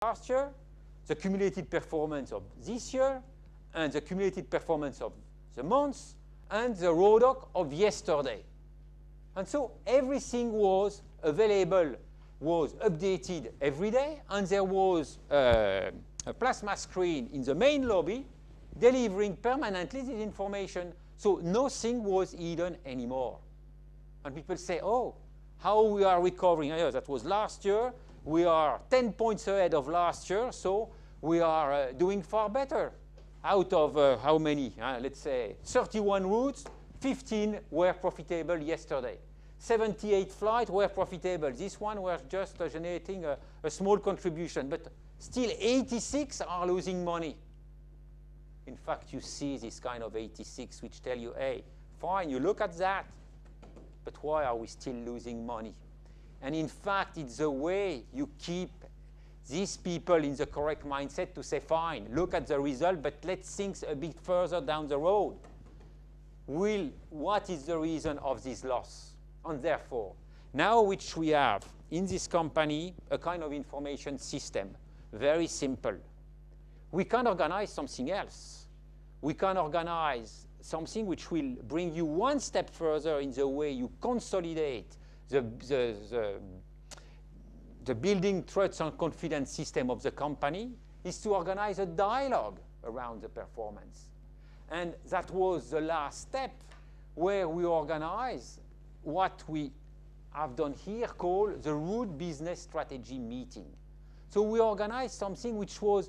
last year, the cumulative performance of this year, and the cumulative performance of the months, and the RODOC of yesterday. And so everything was available, was updated every day, and there was a plasma screen in the main lobby delivering permanently this information. So nothing was hidden anymore. And people say, oh, how we are recovering. Oh, that was last year. We are 10 points ahead of last year, so we are doing far better. Out of how many? Let's say 31 routes, 15 were profitable yesterday. 78 flights were profitable. This one was just generating a small contribution, but still 86 are losing money. In fact, you see this kind of 86 which tell you, hey, fine, you look at that, but why are we still losing money? And in fact, it's the way you keep these people in the correct mindset to say, fine, look at the result, but let's think a bit further down the road. What is the reason of this loss? And therefore, now which we have in this company, a kind of information system, very simple. We can organize something else. We can organize something which will bring you one step further in the way you consolidate the building trust and confidence system of the company, is to organize a dialogue around the performance. And that was the last step where we organize what we have done here called the root business strategy meeting. So we organized something which was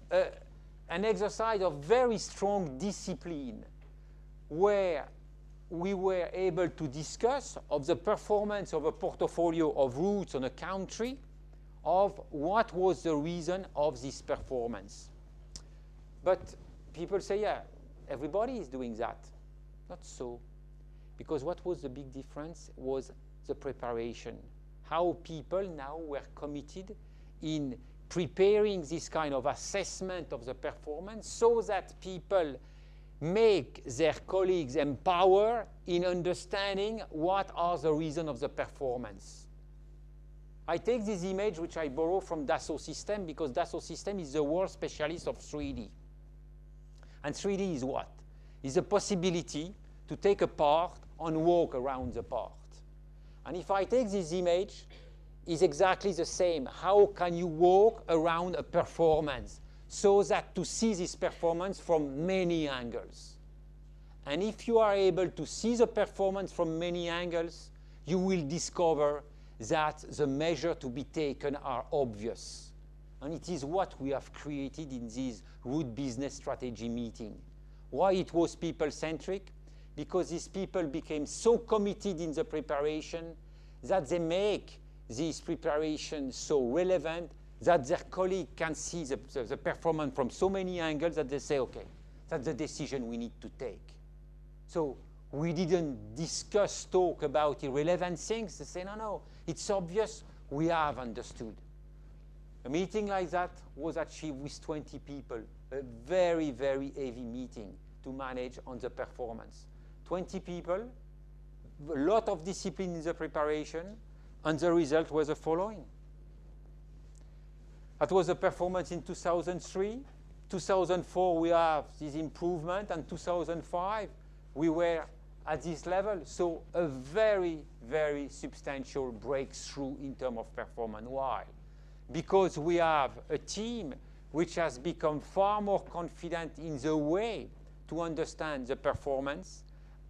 an exercise of very strong discipline, where we were able to discuss of the performance of a portfolio of routes on a country, of what was the reason of this performance. But people say, yeah, everybody is doing that. Not so. Because what was the big difference was the preparation. How people now were committed in preparing this kind of assessment of the performance so that people make their colleagues empowered in understanding what are the reasons of the performance. I take this image which I borrow from Dassault Systèmes because Dassault Systèmes is the world specialist of 3D. And 3D is what? It's the possibility to take a part and walk around the part. And if I take this image, it's exactly the same. How can you walk around a performance so that to see this performance from many angles? And if you are able to see the performance from many angles, you will discover that the measures to be taken are obvious. And it is what we have created in this root business strategy meeting. Why it was people-centric? Because these people became so committed in the preparation that they make this preparation so relevant that their colleague can see the performance from so many angles that they say, okay, that's the decision we need to take. So we didn't talk about irrelevant things. They say, no, no, it's obvious, we have understood. A meeting like that was achieved with 20 people, a very, very heavy meeting to manage on the performance. 20 people, a lot of discipline in the preparation, and the result was the following. That was the performance in 2003. 2004, we have this improvement, and 2005, we were at this level. So a very, very substantial breakthrough in terms of performance. Why? Because we have a team which has become far more confident in the way to understand the performance.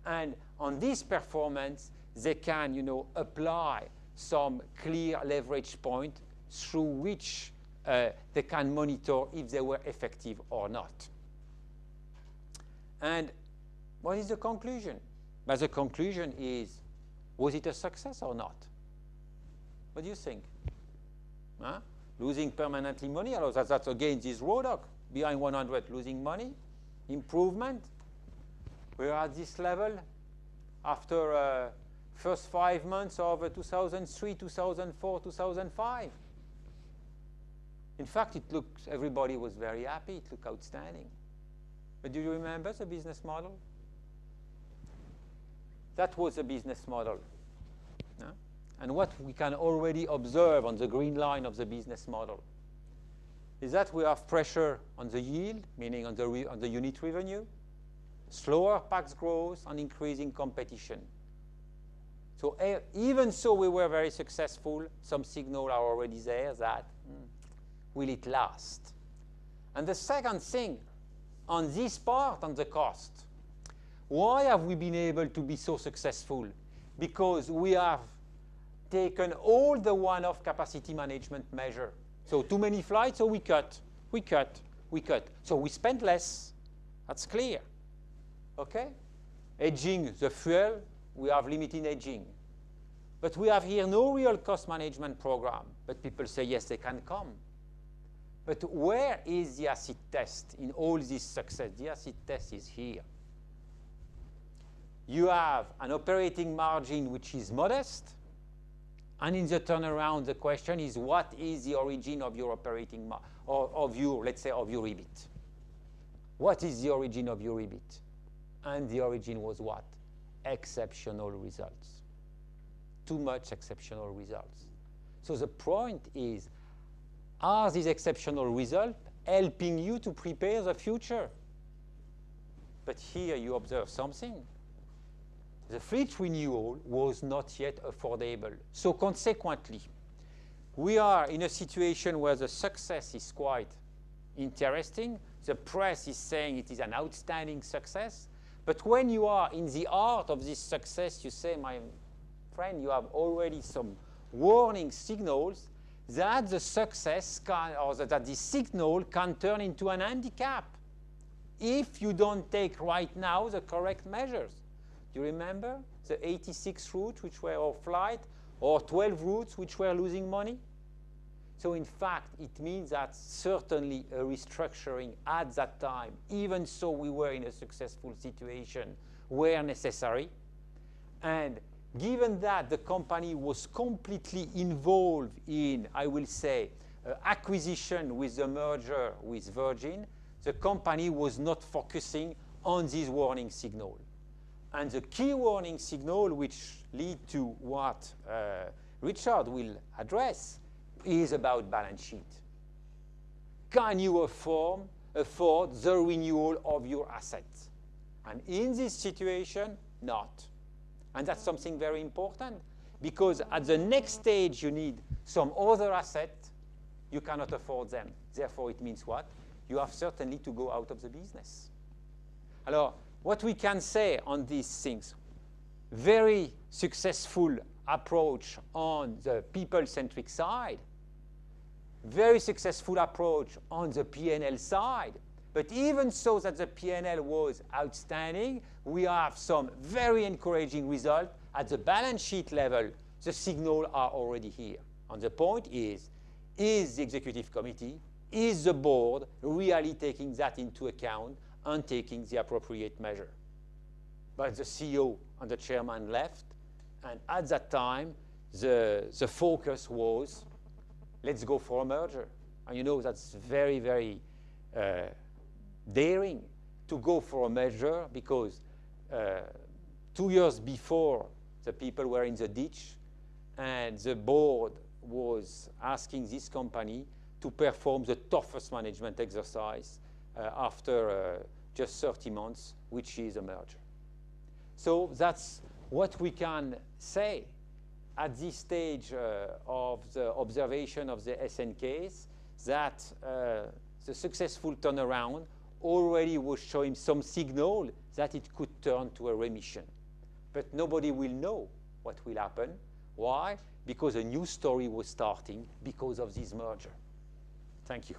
And on this performance, they can, apply some clear leverage point through which they can monitor if they were effective or not. And what is the conclusion? But the conclusion is, was it a success or not? What do you think? Huh? Losing permanently money, that's again this RODOC, behind 100, losing money, improvement. We're at this level after first 5 months of 2003, 2004, 2005. In fact, everybody was very happy. It looked outstanding. But do you remember the business model? That was the business model. Yeah? And what we can already observe on the green line of the business model is that we have pressure on the yield, meaning on the unit revenue, slower PAX growth, and increasing competition. So even so we were very successful, some signals are already there that will it last? And the second thing, on this part, on the cost, why have we been able to be so successful? Because we have taken all the one-off capacity management measure. So too many flights, so we cut. So we spend less. That's clear. Okay? Hedging the fuel, we have limited hedging. But we have here no real cost management program. But people say, yes, they can come. But where is the acid test in all this success? The acid test is here. You have an operating margin which is modest. And in the turnaround, the question is, what is the origin of your operating let's say, of your EBIT? What is the origin of your EBIT? And the origin was what? Exceptional results. Too much exceptional results. So the point is, are these exceptional results helping you to prepare the future? But here you observe something. The fleet renewal was not yet affordable. So consequently, we are in a situation where the success is quite interesting. The press is saying it is an outstanding success. But when you are in the heart of this success, you say, my friend, you have already some warning signals that the success can, or that the signal can turn into an handicap if you don't take right now the correct measures. Do you remember the 86 routes which were off flight, or 12 routes which were losing money? So in fact, it means that certainly a restructuring at that time, even so we were in a successful situation, were necessary. And given that the company was completely involved in, I will say, acquisition with the merger with Virgin, the company was not focusing on this warning signal. And the key warning signal, which lead to what Richard will address, is about balance sheet. Can you afford the renewal of your assets? And in this situation, not. And that's something very important, because at the next stage you need some other asset, you cannot afford them. Therefore, it means what? You have certainly to go out of the business. Alors, what we can say on these things, very successful approach on the people-centric side, very successful approach on the P&L side, but even so that the P&L was outstanding, we have some very encouraging results at the balance sheet level. The signals are already here. And the point is the executive committee, is the board really taking that into account and taking the appropriate measure? But the CEO and the chairman left, and at that time, the focus was, let's go for a merger. And you know that's very, very daring to go for a merger, because 2 years before, the people were in the ditch, and the board was asking this company to perform the toughest management exercise after just 30 months, which is a merger. So that's what we can say at this stage of the observation of the SN case, that the successful turnaround already was showing some signal that it could turn to a remission. But nobody will know what will happen. Why? Because a new story was starting because of this merger. Thank you.